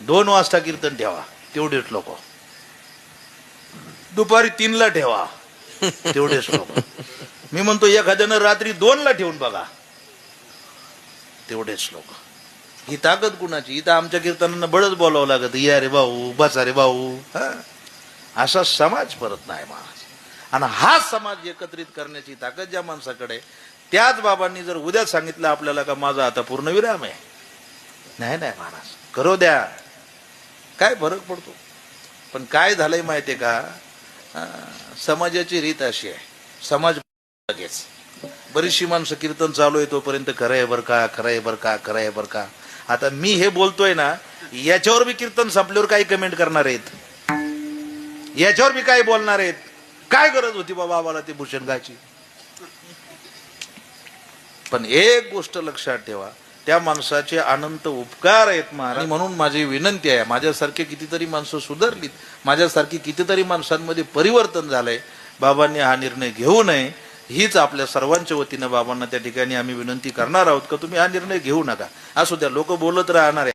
2 वाजता कीर्तन ठेवा, तेवढेच लोक. दुपारी 3ला ठेवा, तेवढेच लोक. मी म्हणतो एखाद्यानं रात्री 2ला ठेवून बघा, तेवढेच लोक. ही ताकद कुणाची? इथं आमच्या कीर्तनांना बळच बोलावं लागत, या रे भाऊ, बसा रे भाऊ. असा समाज परत नाही महाराज. आणि हा समाज एकत्रित करण्याची ताकद ज्या माणसाकडे, त्याच बाबांनी जर उद्या सांगितलं आपल्याला का माझा आता पूर्ण विराम आहे, नाही नाही महाराज करू द्या, काय फरक पडतो. पण काय झालंय माहितीये का, समाजाची रीत अशी आहे, समाज लगेच. बरीचशी माणसं कीर्तन चालू आहे तोपर्यंत खरं आहे बरं का, खरं आहे बरं का, खरं आहे बरं का. आता मी हे बोलतोय ना, याच्यावर बी कीर्तन संपल्यावर काही कमेंट करणार आहेत, याच्यावर बी काय बोलणार आहेत. काय गरज होती बाबा आम्हाला ते भूषण गायची. पण एक गोष्ट लक्षात ठेवा, त्या माणसाचे अनंत उपकार आहेत महाराज. म्हणून माझी विनंती आहे, माझ्यासारखे कितीतरी माणसं सुधारलीत, माझ्यासारखी कितीतरी माणसांमध्ये परिवर्तन झालंय. बाबांनी हा निर्णय घेऊ नये, हीच आपल्या सर्वांच्या वतीनं बाबांना त्या ठिकाणी आम्ही विनंती करणार आहोत का तुम्ही हा निर्णय घेऊ नका. असू द्या, लोक बोलत राहणार आहे.